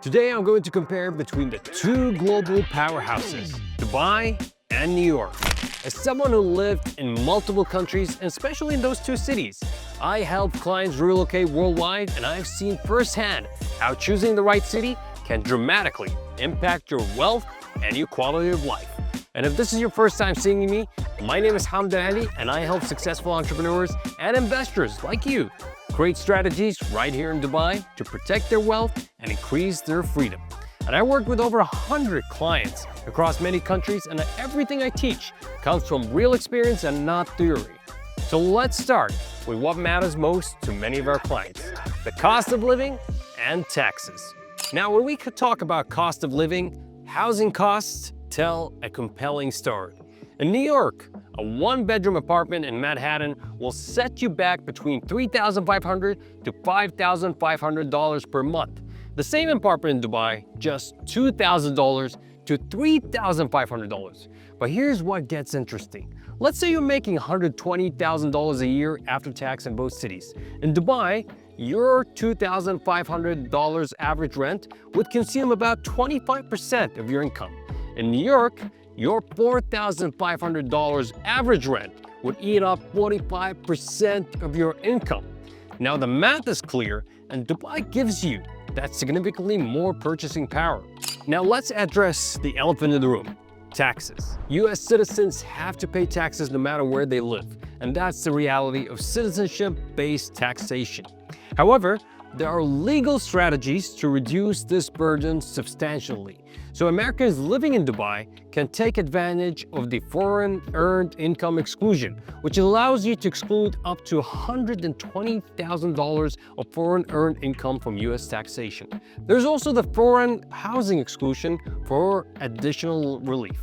Today I'm going to compare between the two global powerhouses, Dubai and New York. As someone who lived in multiple countries, and especially in those two cities, I help clients relocate worldwide, and I've seen firsthand how choosing the right city can dramatically impact your wealth and your quality of life. And if this is your first time seeing me, my name is Hamdan Ali, and I help successful entrepreneurs and investors like you create strategies right here in Dubai to protect their wealth and increase their freedom. And I work with over 100 clients across many countries, and everything I teach comes from real experience and not theory. So let's start with what matters most to many of our clients: the cost of living and taxes. Now, when we could talk about cost of living, housing costs tell a compelling story. In New York, a one-bedroom apartment in Manhattan will set you back between $3,500 to $5,500 per month. The same apartment in Dubai, just $2,000 to $3,500. But here's what gets interesting. Let's say you're making $120,000 a year after tax in both cities. In Dubai, your $2,500 average rent would consume about 25% of your income. In New York, your $4,500 average rent would eat up 45% of your income. Now the math is clear, and Dubai gives you that significantly more purchasing power. Now let's address the elephant in the room: taxes. US citizens have to pay taxes no matter where they live, and that's the reality of citizenship-based taxation. However, there are legal strategies to reduce this burden substantially. So Americans living in Dubai can take advantage of the foreign earned income exclusion, which allows you to exclude up to $120,000 of foreign earned income from US taxation. There's also the foreign housing exclusion for additional relief.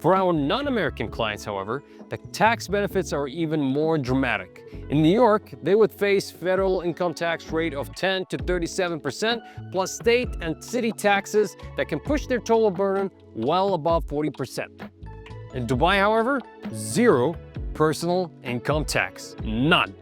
For our non-American clients, however, the tax benefits are even more dramatic. In New York, they would face federal income tax rate of 10 to 37%, plus state and city taxes that can push their total burden well above 40%. In Dubai, however, zero personal income tax, none.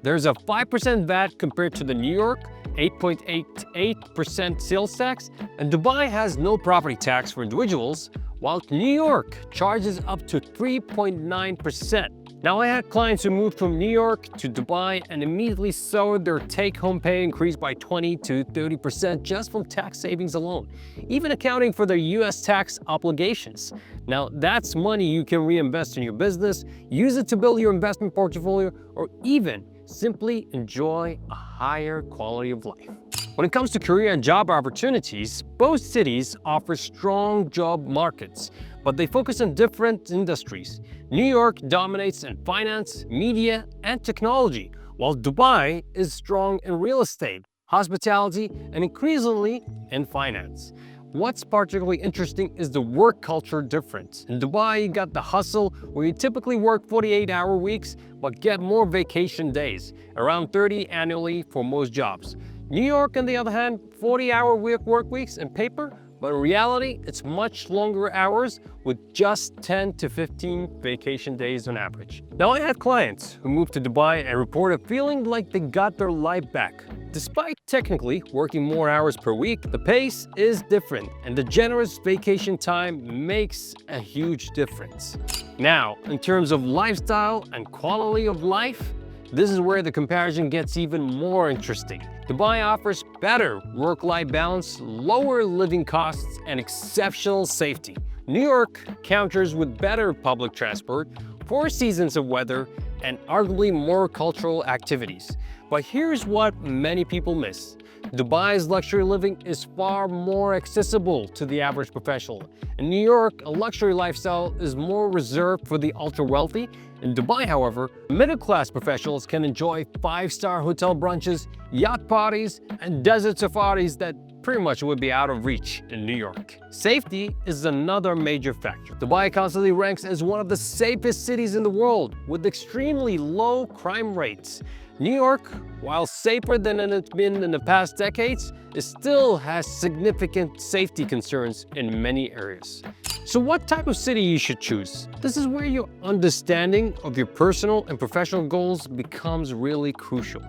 There's a 5% VAT compared to the New York 8.88% sales tax, and Dubai has no property tax for individuals, while New York charges up to 3.9%. Now, I had clients who moved from New York to Dubai and immediately saw their take-home pay increase by 20 to 30% just from tax savings alone, even accounting for their US tax obligations. Now, that's money you can reinvest in your business, use it to build your investment portfolio, or even simply enjoy a higher quality of life. When it comes to career and job opportunities, both cities offer strong job markets, but they focus on different industries. New York dominates in finance, media, and technology, while Dubai is strong in real estate, hospitality, and increasingly in finance. What's particularly interesting is the work culture difference. In Dubai, you got the hustle, where you typically work 48-hour weeks, but get more vacation days, around 30 annually for most jobs. New York, on the other hand, 40-hour work weeks in paper, but in reality, it's much longer hours with just 10 to 15 vacation days on average. Now, I had clients who moved to Dubai and reported feeling like they got their life back. Despite technically working more hours per week, the pace is different, and the generous vacation time makes a huge difference. Now, in terms of lifestyle and quality of life, this is where the comparison gets even more interesting. Dubai offers better work-life balance, lower living costs, and exceptional safety. New York counters with better public transport, 4 seasons of weather, and arguably more cultural activities. But here's what many people miss: Dubai's luxury living is far more accessible to the average professional. In New York, a luxury lifestyle is more reserved for the ultra-wealthy. In Dubai, however, middle-class professionals can enjoy 5-star hotel brunches, yacht parties, and desert safaris that pretty much would be out of reach in New York. Safety is another major factor. Dubai constantly ranks as one of the safest cities in the world, with extremely low crime rates. New York, while safer than it's been in the past decades, it still has significant safety concerns in many areas. So what type of city you should choose? This is where your understanding of your personal and professional goals becomes really crucial.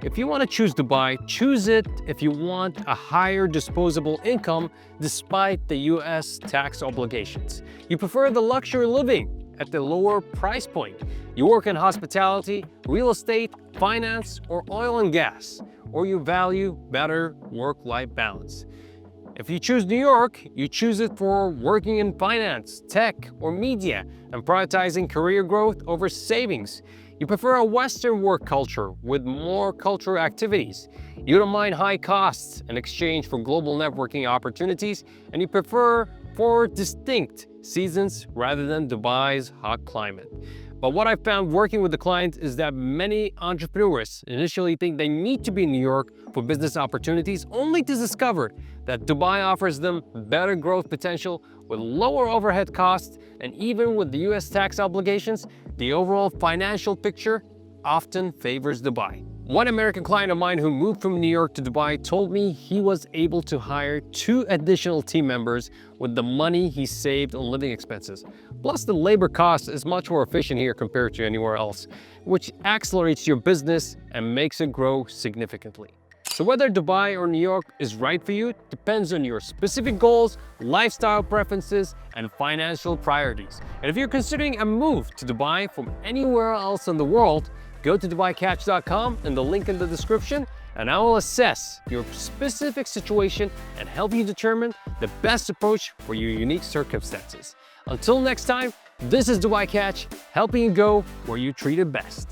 If you want to choose Dubai, choose it if you want a higher disposable income despite the US tax obligations. You prefer the luxury living at the lower price point. You work in hospitality, real estate, finance, or oil and gas, or you value better work-life balance. If you choose New York, you choose it for working in finance, tech, or media, and prioritizing career growth over savings. You prefer a Western work culture with more cultural activities. You don't mind high costs in exchange for global networking opportunities, and you prefer 4 distinct seasons rather than Dubai's hot climate. But what I found working with the clients is that many entrepreneurs initially think they need to be in New York for business opportunities, only to discover that Dubai offers them better growth potential with lower overhead costs, and even with the US tax obligations, the overall financial picture often favors Dubai. One American client of mine who moved from New York to Dubai told me he was able to hire 2 additional team members with the money he saved on living expenses. Plus, the labor cost is much more efficient here compared to anywhere else, which accelerates your business and makes it grow significantly. So whether Dubai or New York is right for you depends on your specific goals, lifestyle preferences, and financial priorities. And if you're considering a move to Dubai from anywhere else in the world, go to DubaiCatch.com and the link in the description, and I will assess your specific situation and help you determine the best approach for your unique circumstances. Until next time, this is Dubai Catch, helping you go where you're treated best.